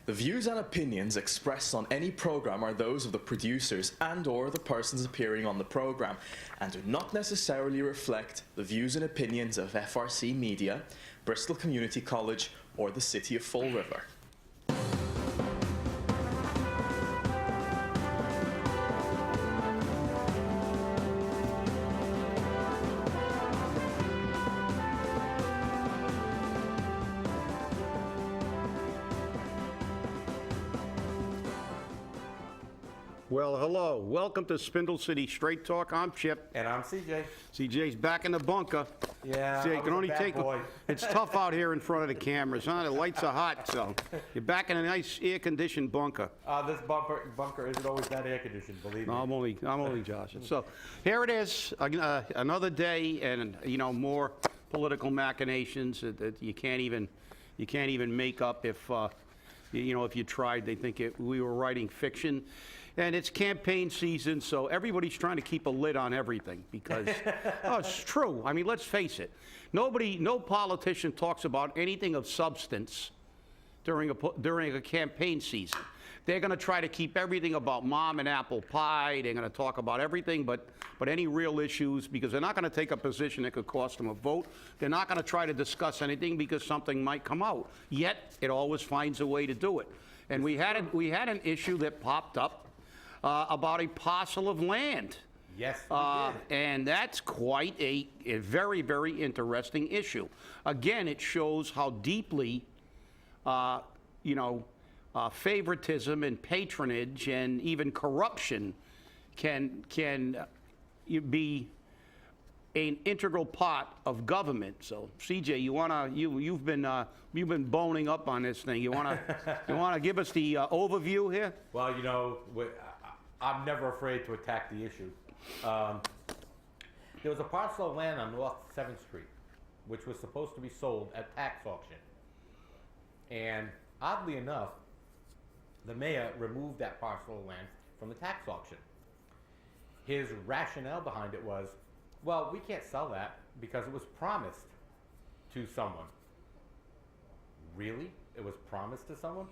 The views and opinions expressed on any program are those of the producers and/or the persons appearing on the program, and do not necessarily reflect the views and opinions of FRC Media, Bristol Community College, or the City of Fall River. Well, hello. Welcome to Spindle City Straight Talk. I'm Chip. And I'm CJ. CJ's back in the bunker. Yeah, See, I was a bad boy. It's tough out here in front of the cameras, huh? The lights are hot, so you're back in a nice air-conditioned bunker. This bunker isn't always that air-conditioned, believe me. No, I'm only joshing. So here it is, another day, and more political machinations that you can't even make up if if you tried. They think we were writing fiction. And it's campaign season, so everybody's trying to keep a lid on everything because, it's true. I mean, let's face it. No politician talks about anything of substance during a campaign season. They're going to try to keep everything about mom and apple pie. They're going to talk about everything but any real issues, because they're not going to take a position that could cost them a vote. They're not going to try to discuss anything because something might come out. Yet, it always finds a way to do it. And we had an issue that popped up about a parcel of land. Yes, we did. And that's quite a very, very interesting issue. Again, it shows how deeply, favoritism and patronage and even corruption can be an integral part of government. So, CJ, you've been boning up on this thing. You wanna give us the overview here? Well, I'm never afraid to attack the issue. There was a parcel of land on North 7th Street, which was supposed to be sold at tax auction. And oddly enough, the mayor removed that parcel of land from the tax auction. His rationale behind it was, well, we can't sell that because it was promised to someone. Really? It was promised to someone?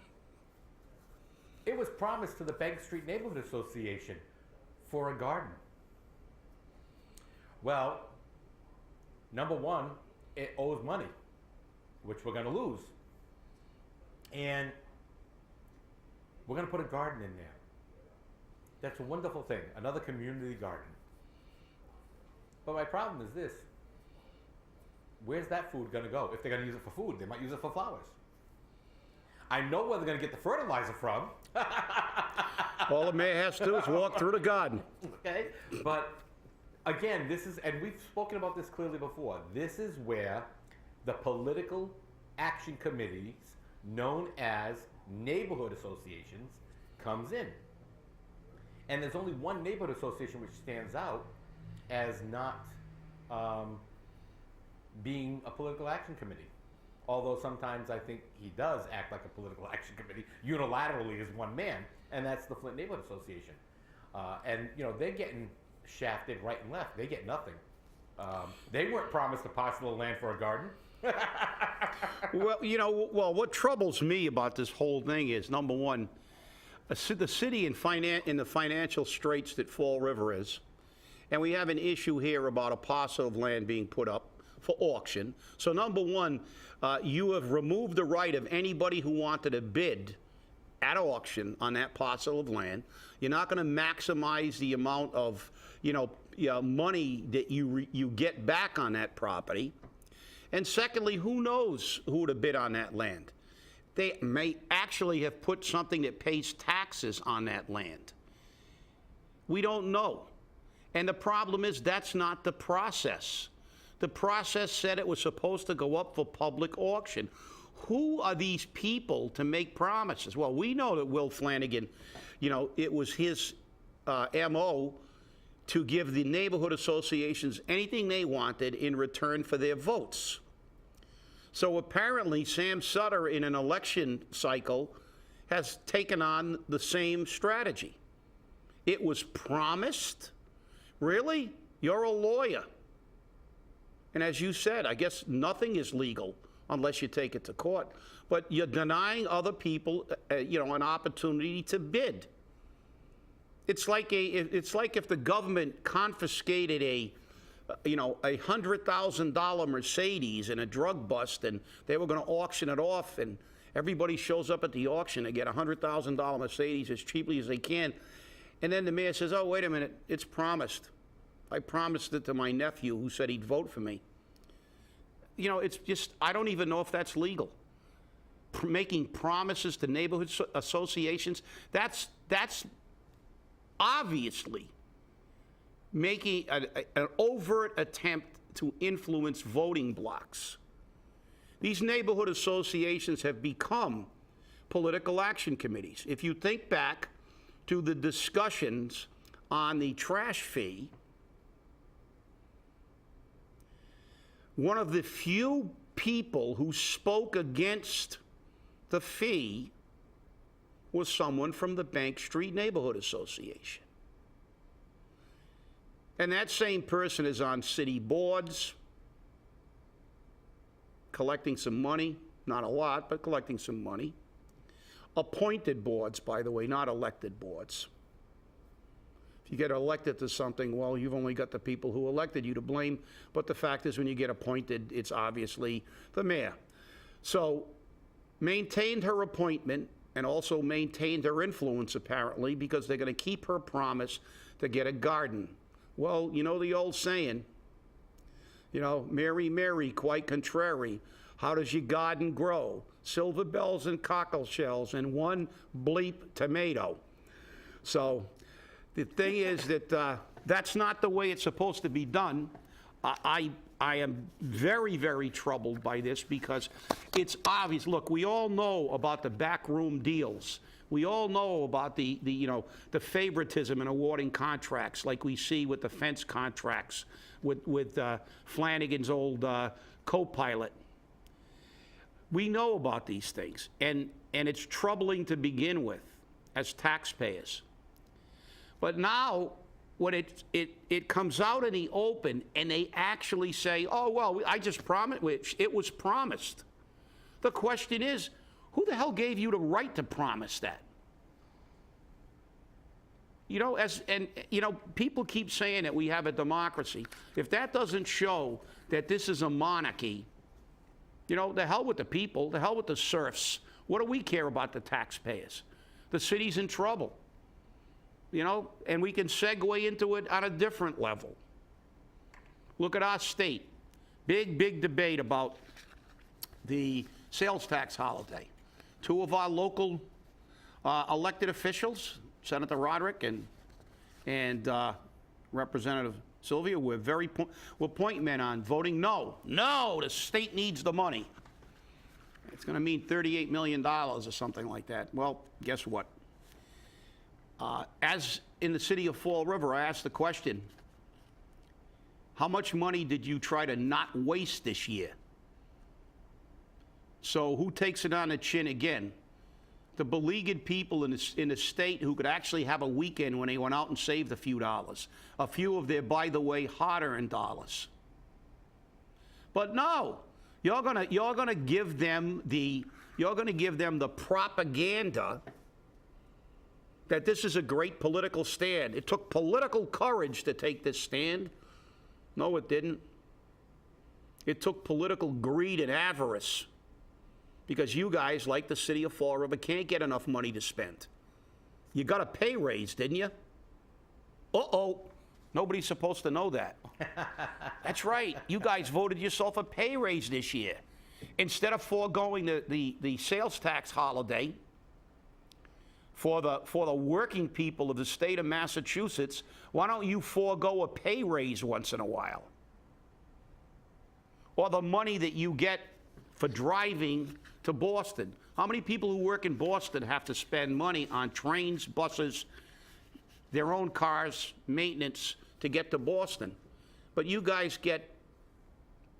It was promised to the Bank Street Neighborhood Association for a garden. Well, number one, it owes money, which we're going to lose. And we're going to put a garden in there. That's a wonderful thing, another community garden. But my problem is this. Where's that food going to go? If they're going to use it for food, they might use it for flowers. I know where they're going to get the fertilizer from. All the mayor has to do is walk through the garden. Okay, but again, and we've spoken about this clearly before, this is where the political action committees, known as neighborhood associations, comes in. And there's only one neighborhood association which stands out as not being a political action committee. Although sometimes I think he does act like a political action committee, unilaterally as one man, and that's the Flint Neighborhood Association. And they're getting shafted right and left. They get nothing. They weren't promised a parcel of land for a garden. Well, what troubles me about this whole thing is, number one, the city in the financial straits that Fall River is, and we have an issue here about a parcel of land being put up for auction. So number one, you have removed the right of anybody who wanted to bid at auction on that parcel of land. You're not going to maximize the amount of money that you get back on that property. And secondly, who knows who would have bid on that land? They may actually have put something that pays taxes on that land. We don't know. And the problem is that's not the process. The process said it was supposed to go up for public auction. Who are these people to make promises? Well, we know that Will Flanagan, it was his MO to give the neighborhood associations anything they wanted in return for their votes. So apparently Sam Sutter, in an election cycle, has taken on the same strategy. It was promised. Really? You're a lawyer. And as you said, I guess nothing is legal unless you take it to court. but you're denying other people, an opportunity to bid. It's like if the government confiscated a $100,000 Mercedes in a drug bust, and they were going to auction it off, and everybody shows up at the auction to get a $100,000 Mercedes as cheaply as they can, and then the mayor says, "Oh, wait a minute, it's promised. I promised it to my nephew who said he'd vote for me." It's just, I don't even know if that's legal. Making promises to neighborhood associations, that's obviously making an overt attempt to influence voting blocks. These neighborhood associations have become political action committees. If you think back to the discussions on the trash fee, one of the few people who spoke against the fee was someone from the Bank Street Neighborhood Association. And that same person is on city boards, collecting some money, not a lot, but collecting some money. Appointed boards, by the way, not elected boards. If you get elected to something, well, you've only got the people who elected you to blame, but the fact is when you get appointed, it's obviously the mayor. So, maintained her appointment and also maintained her influence, apparently, because they're going to keep her promise to get a garden. Well, you know the old saying, Mary, Mary, quite contrary. How does your garden grow? Silver bells and cockle shells and one bleep tomato. So the thing is that that's not the way it's supposed to be done. I am very, very troubled by this because it's obvious. Look, we all know about the backroom deals. We all know about the favoritism in awarding contracts, like we see with the fence contracts with Flanagan's old co-pilot. We know about these things, and it's troubling to begin with as taxpayers. But now, when it comes out in the open and they actually say, "Oh, well, I just promised," which it was promised. The question is, who the hell gave you the right to promise that? People keep saying that we have a democracy. If that doesn't show that this is a monarchy, the hell with the people, the hell with the serfs. What do we care about the taxpayers? The city's in trouble. And we can segue into it on a different level. Look at our state. Big debate about the sales tax holiday. Two of our local elected officials, Senator Roderick and Representative Sylvia, we're point men on voting no. No, the state needs the money. It's going to mean $38 million or something like that. Well, guess what? As in the city of Fall River, I asked the question, how much money did you try to not waste this year? So who takes it on the chin again? The beleaguered people in the state who could actually have a weekend when they went out and saved a few dollars. A few of their, by the way, hard-earned dollars. But no, you're gonna give them the propaganda that this is a great political stand. It took political courage to take this stand. No, it didn't. It took political greed and avarice. Because you guys, like the city of Fall River, can't get enough money to spend. You got a pay raise, didn't you? Uh-oh. Nobody's supposed to know that. That's right. You guys voted yourself a pay raise this year. Instead of foregoing the sales tax holiday for the working people of the state of Massachusetts, why don't you forego a pay raise once in a while? Or the money that you get for driving to Boston. How many people who work in Boston have to spend money on trains, buses, their own cars, maintenance to get to Boston? But you guys get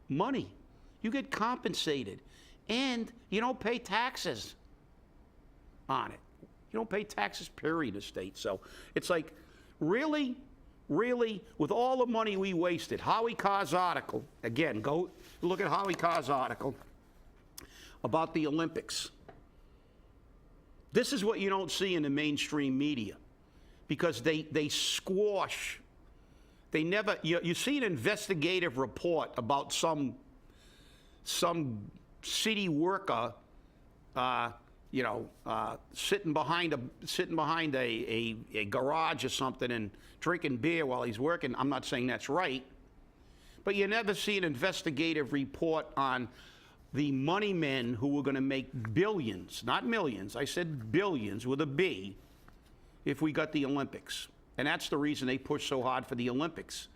money. You get compensated. And you don't pay taxes on it. You don't pay taxes, period, in the state. So it's like, really, with all the money we wasted, Howie Carr's article, again, go look at Howie Carr's article. about the Olympics. This is what you don't see in the mainstream media, because they squash. They never, you see an investigative report about some city worker, sitting behind a garage or something and drinking beer while he's working. I'm not saying that's right, but you never see an investigative report on the money men who were going to make billions, not millions. I said billions with a B, if we got the Olympics. And that's the reason they pushed so hard for the Olympics.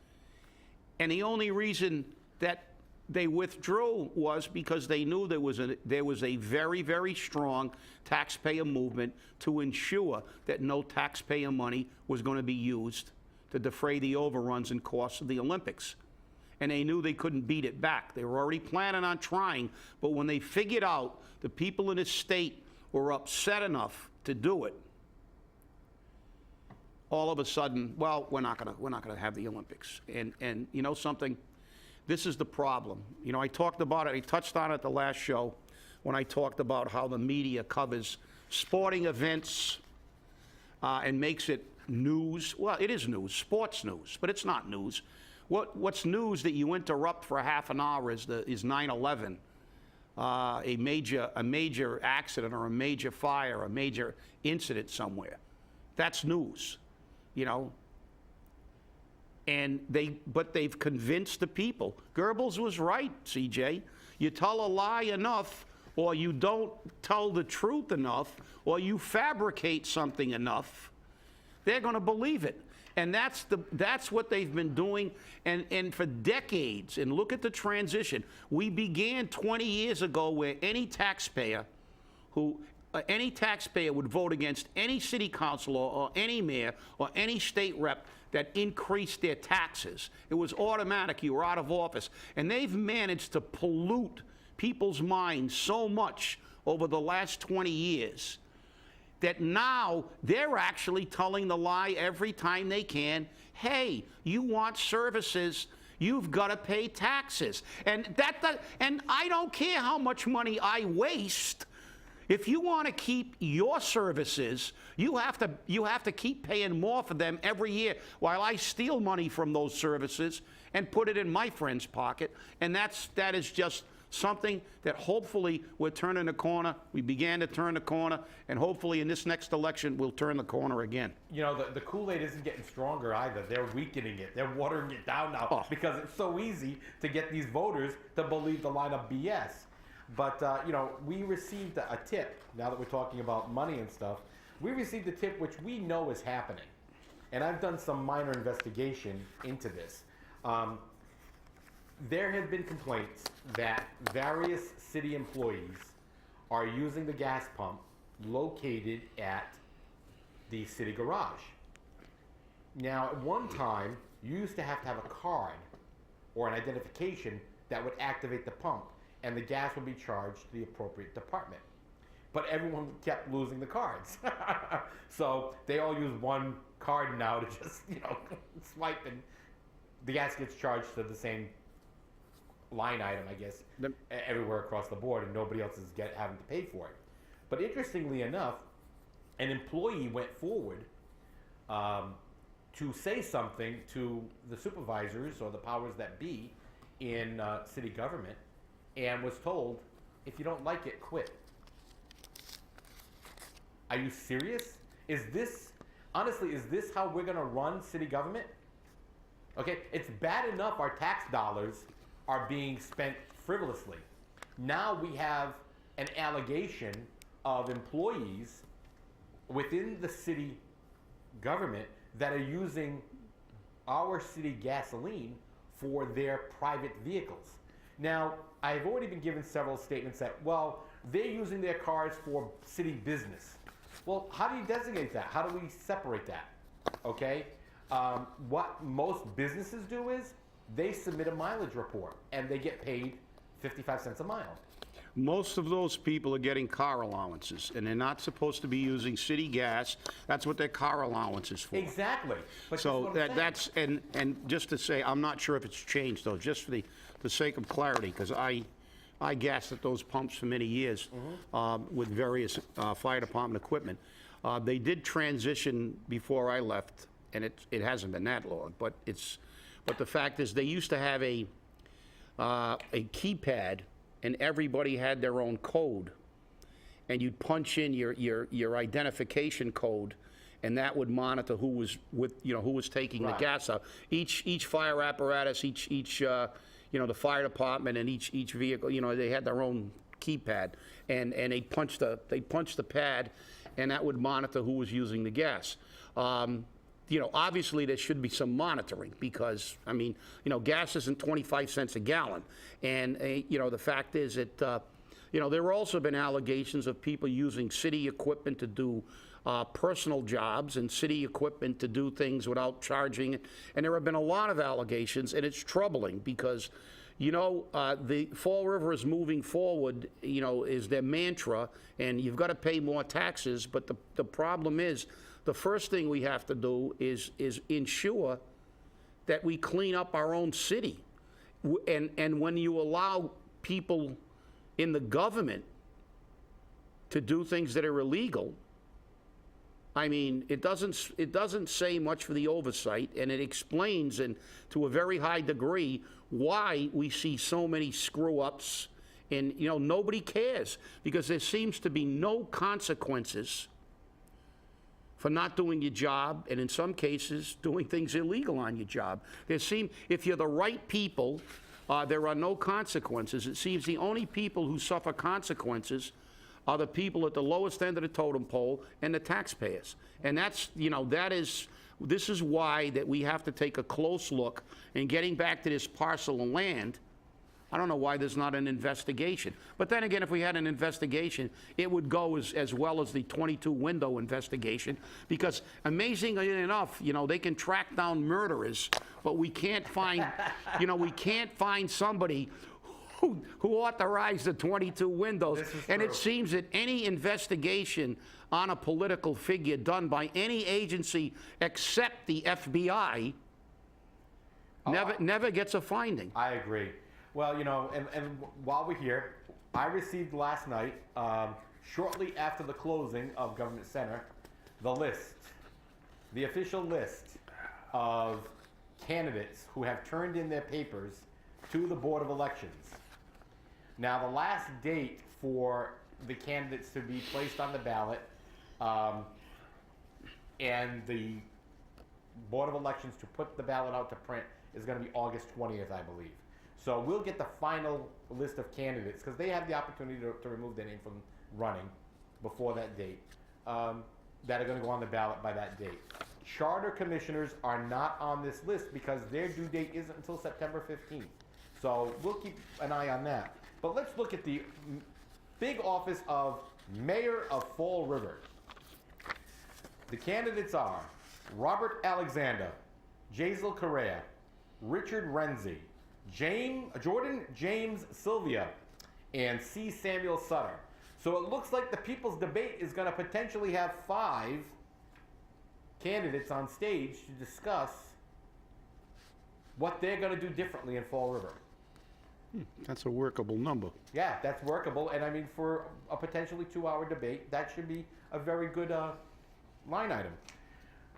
And the only reason that they withdrew was because they knew there was a very, very strong taxpayer movement to ensure that no taxpayer money was going to be used to defray the overruns and costs of the Olympics. And they knew they couldn't beat it back. They were already planning on trying, but when they figured out the people in the state were upset enough to do it, all of a sudden, well, we're not gonna have the Olympics. And you know something? This is the problem. You know, I talked about it, I touched on it the last show when I talked about how the media covers sporting events and makes it news. Well, it is news, sports news, but it's not news. What's news that you interrupt for half an hour is 9/11, a major accident or a major fire, a major incident somewhere. That's news, you know. But they've convinced the people. Goebbels was right, CJ. You tell a lie enough, or you don't tell the truth enough, or you fabricate something enough, they're going to believe it. And that's what they've been doing, and for decades. And look at the transition. We began 20 years ago where any taxpayer would vote against any city councilor or any mayor or any state rep that increased their taxes. It was automatic. You were out of office. And they've managed to pollute people's minds so much over the last 20 years that now they're actually telling the lie every time they can. Hey, you want services, you've got to pay taxes. And I don't care how much money I waste. If you want to keep your services, you have to keep paying more for them every year while I steal money from those services and put it in my friend's pocket. And that is just something that hopefully we're turning the corner. We began to turn the corner, and hopefully in this next election we'll turn the corner again. You know, the Kool-Aid isn't getting stronger either. They're weakening it. They're watering it down now because it's so easy to get these voters to believe the line of BS. But, you know, we received a tip, now that we're talking about money and stuff, we received a tip which we know is happening. And I've done some minor investigation into this. There have been complaints that various city employees are using the gas pump located at the city garage. Now, at one time, you used to have a card or an identification that would activate the pump, and the gas would be charged to the appropriate department. But everyone kept losing the cards. So they all use one card now to just, you know, swipe, and the gas gets charged to the same line item, I guess, everywhere across the board, and nobody else is having to pay for it. But interestingly enough, an employee went forward to say something to the supervisors or the powers that be in city government, and was told, if you don't like it, quit. Are you serious? Honestly, is this how we're going to run city government? Okay, it's bad enough our tax dollars are being spent frivolously. Now we have an allegation of employees within the city government that are using our city gasoline for their private vehicles. Now, I've already been given several statements that, well, they're using their cars for city business. Well, how do you designate that? How do we separate that? Okay? What most businesses do is they submit a mileage report and they get paid 55 cents a mile. Most of those people are getting car allowances, and they're not supposed to be using city gas. That's what their car allowance is for. Exactly. But so that's and just to say, I'm not sure if it's changed though. Just for the sake of clarity, because I I gassed at those pumps for many years with various fire department equipment. They did transition before I left, and it hasn't been that long, but the fact is they used to have a keypad, and everybody had their own code, and you'd punch in your identification code, and that would monitor who was taking the gas out. Each fire apparatus, the fire department and each vehicle, they had their own keypad, and they punched the pad, and that would monitor who was using the gas. Obviously there should be some monitoring because, gas isn't 25 cents a gallon. And, the fact is that, there have also been allegations of people using city equipment to do personal jobs and city equipment to do things without charging. And there have been a lot of allegations, and it's troubling because, the Fall River is moving forward, is their mantra, and you've got to pay more taxes. But the problem is, the first thing we have to do is ensure that we clean up our own city. And when you allow people in the government to do things that are illegal, it doesn't say much for the oversight, and it explains, and to a very high degree, why we see so many screw-ups, and nobody cares because there seems to be no consequences for not doing your job, and in some cases, doing things illegal on your job. If you're the right people, there are no consequences. It seems the only people who suffer consequences are the people at the lowest end of the totem pole and the taxpayers. And this is why that we have to take a close look. And getting back to this parcel of land, I don't know why there's not an investigation. But then again, if we had an investigation, it would go as well as the 22 window investigation, because amazingly enough, they can track down murderers, but we can't find, somebody who authorized the 22 windows. And it seems that any investigation on a political figure done by any agency except the FBI never gets a finding. I agree. Well, and while we're here, I received last night, shortly after the closing of Government Center, the official list of candidates who have turned in their papers to the Board of Elections. Now, the last date for the candidates to be placed on the ballot and the Board of Elections to put the ballot out to print is going to be August 20th, I believe. So we'll get the final list of candidates, because they have the opportunity to remove their name from running before that date, that are going to go on the ballot by that date. Charter commissioners are not on this list because their due date isn't until September 15th. So we'll keep an eye on that. But let's look at the big office of Mayor of Fall River. The candidates are Robert Alexander, Jazel Correa, Richard Renzi, Jordan James Sylvia, and C. Samuel Sutter. So it looks like the People's Debate is going to potentially have 5 candidates on stage to discuss what they're going to do differently in Fall River. That's a workable number. Yeah, that's workable. And for a potentially 2-hour debate, that should be a very good line item.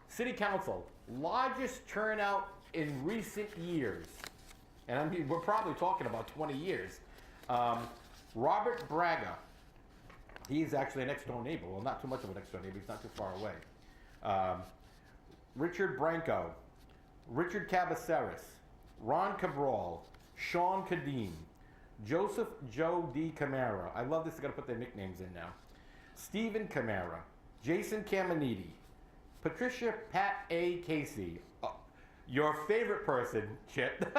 City Council, largest turnout in recent years. And we're probably talking about 20 years. Robert Braga, he's actually a next-door neighbor. Well, not too much of a next-door neighbor. He's not too far away. Richard Branco, Richard Cabaceres, Ron Cabral, Sean Kadim, Joseph Joe D. Camara. I love this. They're going to put their nicknames in now. Stephen Camara, Jason Caminiti, Patricia Pat A. Casey, your favorite person, Chip,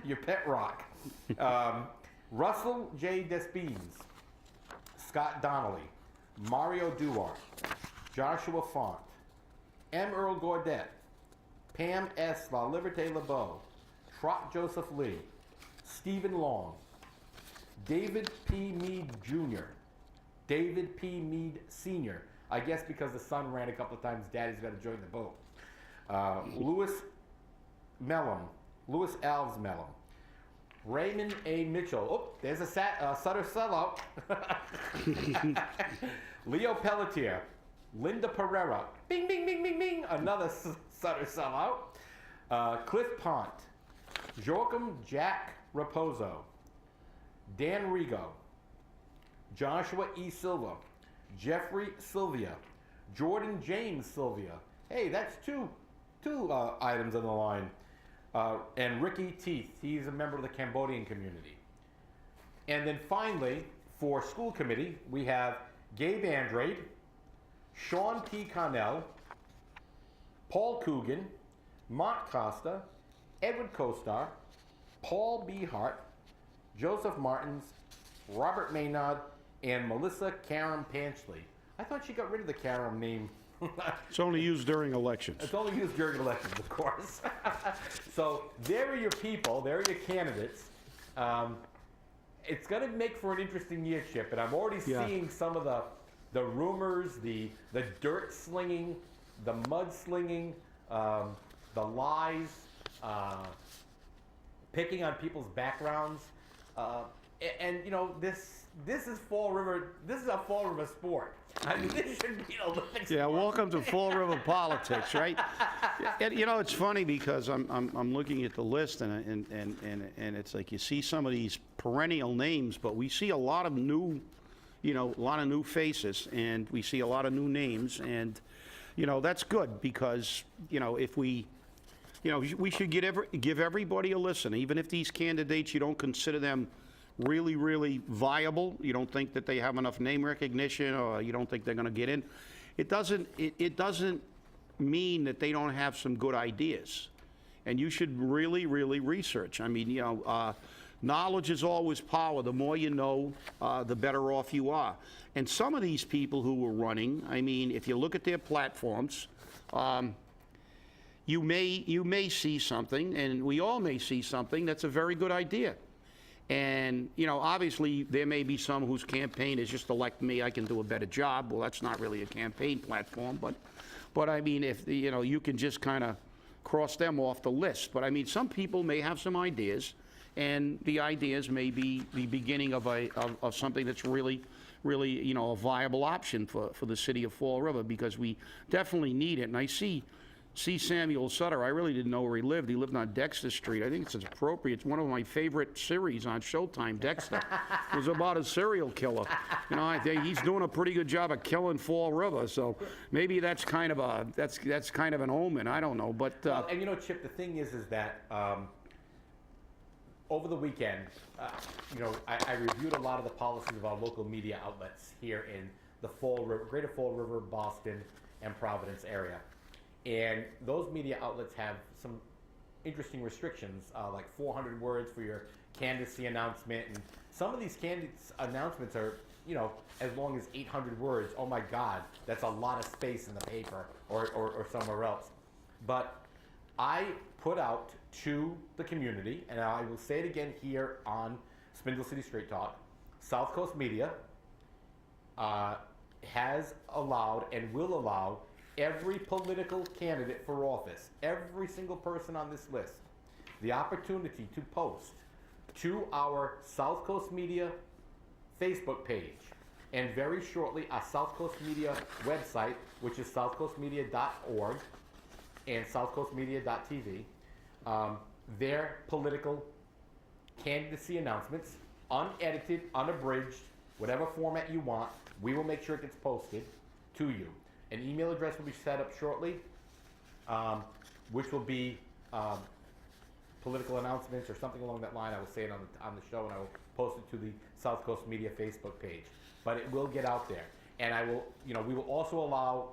your pet rock, Russell J. Despines, Scott Donnelly, Mario Duarte, Joshua Font, M. Earl Gaudet, Pam S. La Liberté LeBeau, Trot Joseph Lee, Stephen Long, David P. Meade Jr., David P. Meade Sr., I guess because the son ran a couple of times, Daddy's got to join the boat. Louis Alves Mellon, Raymond A. Mitchell. Oh, there's a Sutter sellout. Leo Pelletier. Linda Pereira. Bing, bing, bing, bing, bing. Another Sutter sellout. Cliff Pont. Joachim Jack Raposo. Dan Rigo. Joshua E. Silva. Jeffrey Sylvia. Jordan James Sylvia. Hey, that's two items on the line. And Ricky Teeth. He's a member of the Cambodian community. And then finally, for school committee, we have Gabe Andrade, Sean P. Connell, Paul Coogan, Mark Costa, Edward Kostar, Paul B. Hart, Joseph Martins, Robert Maynard, and Melissa Karam Panchley. I thought she got rid of the Karam name. It's only used during elections. It's only used during elections, of course. So there are your people. There are your candidates. It's going to make for an interesting year, Chip, and I'm already seeing some of the rumors, the dirt slinging, the mud slinging, the lies, picking on people's backgrounds, and you know this is Fall River. This is a Fall River sport. I mean, this should be an Olympic sport. Yeah, welcome to Fall River politics, right? And, you know, it's funny because I'm looking at the list and it's like you see some of these perennial names, but we see a lot of new, you know, a lot of new faces, and we see a lot of new names, and you know that's good because you know if we. You know, we should give everybody a listen, even if these candidates, you don't consider them really, really viable, you don't think that they have enough name recognition, or you don't think they're going to get in. It doesn't mean that they don't have some good ideas. And you should really, really research. I mean, you know, knowledge is always power. The more you know, the better off you are. And some of these people who are running, I mean, if you look at their platforms, you may see something, and we all may see something that's a very good idea. And, you know, obviously there may be some whose campaign is just elect me, I can do a better job. Well, that's not really a campaign platform, but I mean, if, you know, you can just kind of cross them off the list. But I mean, some people may have some ideas, and the ideas may be the beginning of something that's really, you know, a viable option for the city of Fall River, because we definitely need it. And I see Samuel Sutter. I really didn't know where he lived. He lived on Dexter Street. I think it's appropriate. It's one of my favorite series on Showtime, Dexter. It was about a serial killer. You know, I think he's doing a pretty good job of killing Fall River. So maybe that's kind of an omen. I don't know, but well, and you know, Chip, the thing is that over the weekend, you know, I reviewed a lot of the policies of our local media outlets here in the Greater Fall River, Boston, and Providence area. And those media outlets have some interesting restrictions, like 400 words for your candidacy announcement. And some of these candidates announcements are, you know, as long as 800 words. Oh my God, that's a lot of space in the paper or somewhere else. But I put out to the community, and I will say it again here on Spindle City Straight Talk, South Coast Media has allowed and will allow every political candidate for office, every single person on this list, the opportunity to post to our South Coast Media Facebook page, and very shortly our South Coast Media website, which is southcoastmedia.org and southcoastmedia.tv, their political candidacy announcements, unedited, unabridged, whatever format you want. We will make sure it gets posted to you. An email address will be set up shortly, which will be political announcements or something along that line. I will say it on the show, and I will post it to the South Coast Media Facebook page. But it will get out there, and I will, you know, we will also allow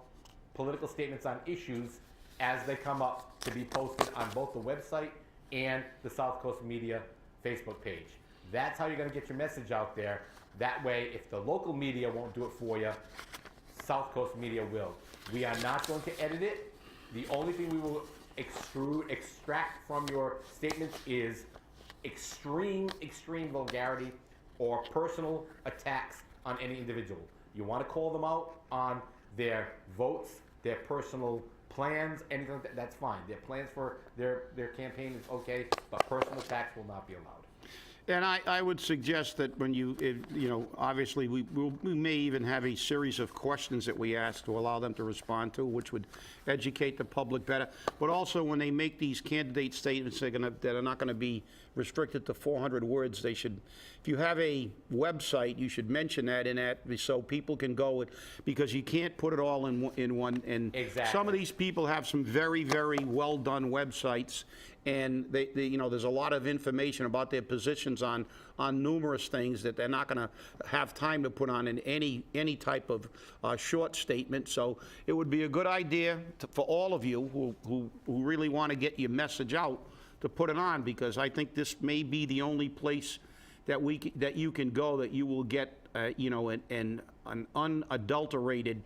political statements on issues as they come up to be posted on both the website and the South Coast Media Facebook page. That's how you're going to get your message out there. That way, if the local media won't do it for you, South Coast Media will. We are not going to edit it. The only thing we will extract from your statements is extreme vulgarity or personal attacks on any individual. You want to call them out on their votes, their personal plans, anything like that's fine. Their plans for their campaign is okay, but personal attacks will not be allowed. And I would suggest that when obviously we may even have a series of questions that we ask to allow them to respond to, which would educate the public better. But also, when they make these candidate statements, that are not going to be restricted to 400 words, they should, if you have a website, you should mention that in that so people can go, because you can't put it all in one. And Exactly. Some of these people have some very, very well done websites, and they there's a lot of information about their positions on numerous things that they're not going to have time to put on in any type of short statement. So it would be a good idea for all of you who really want to get your message out to put it on, because I think this may be the only place that you can go that you will get an unadulterated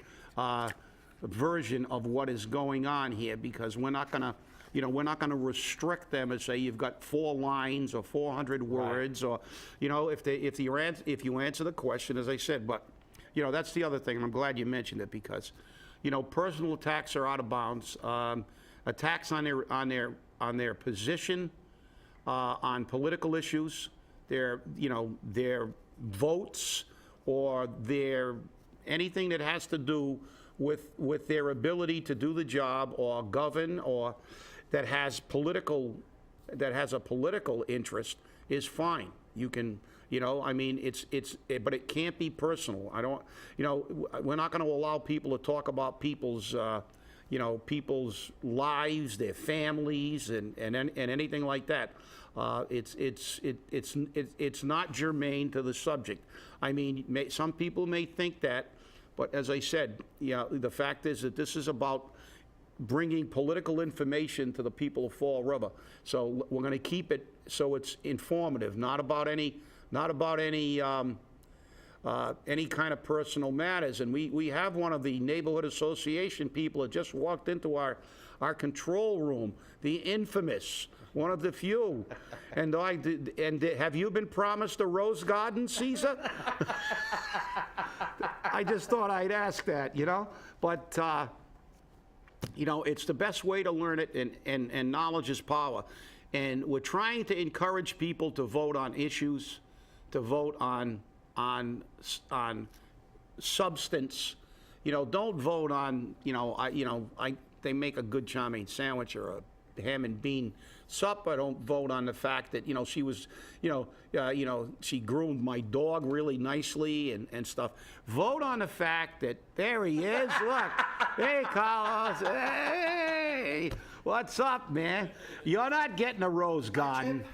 version of what is going on here, because we're not going to. We're not going to restrict them and say you've got 4 lines or 400 words, or, if you answer the question, as I said. But, that's the other thing, and I'm glad you mentioned it, because, personal attacks are out of bounds. Attacks on their position, on political issues, their votes, or their anything that has to do with their ability to do the job or govern, or that has a political interest, is fine. You can, but it can't be personal. We're not going to allow people to talk about people's lives, their families, and anything like that. It's not germane to the subject. Some people may think that, but as I said, the fact is that this is about bringing political information to the people of Fall River. So we're going to keep it so it's informative, not about any kind of personal matters. And we have one of the neighborhood association people that just walked into our control room, the infamous, one of the few. And have you been promised a rose garden, Caesar? I just thought I'd ask that, But, it's the best way to learn it, and knowledge is power. And we're trying to encourage people to vote on issues, to vote on substance. Don't vote on, they make a good chow mein sandwich or a ham and bean supper. Don't vote on the fact that, she was, she groomed my dog really nicely and stuff. Vote on the fact that there he is. Look, hey, Carlos. Hey, what's up, man? You're not getting a rose garden.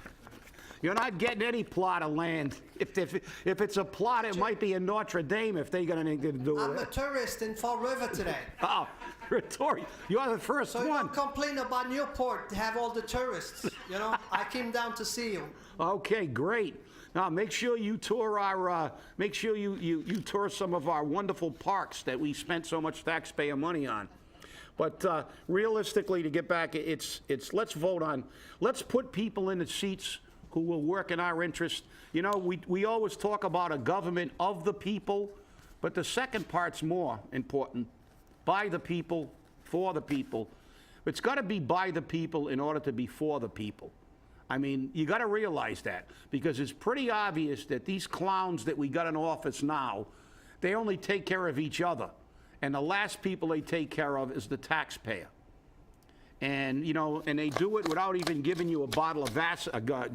You're not getting any plot of land. If it's a plot, it might be in Notre Dame if they got anything to do with it. I'm a tourist in Fall River today. Oh, you're a tourist. You're the first So one. you don't complain about Newport to have all the tourists. I came down to see you. Okay, great. Now make sure you tour you tour some of our wonderful parks that we spent so much taxpayer money on. But realistically, to get back, it's let's vote on. Let's put people in the seats who will work in our interest. We always talk about a government of the people, but the second part's more important. By the people, for the people. It's got to be by the people in order to be for the people. You got to realize that, because it's pretty obvious that these clowns that we got in office now, they only take care of each other. And the last people they take care of is the taxpayer. And, and they do it without even giving you a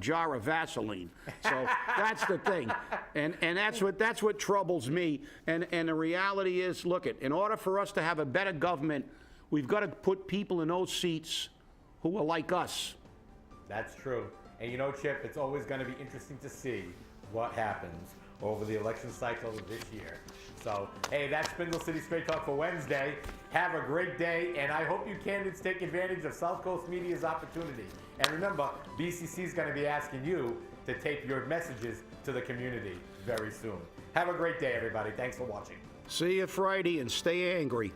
jar of Vaseline. So that's the thing. And that's what troubles me. And the reality is, look, in order for us to have a better government, we've got to put people in those seats who are like us. That's true. And Chip, it's always going to be interesting to see what happens over the election cycle this year. So, hey, that's Spindle City Straight Talk for Wednesday. Have a great day, and I hope you candidates take advantage of South Coast Media's opportunity. And remember, BCC is going to be asking you to take your messages to the community very soon. Have a great day, everybody. Thanks for watching. See you Friday, and stay angry.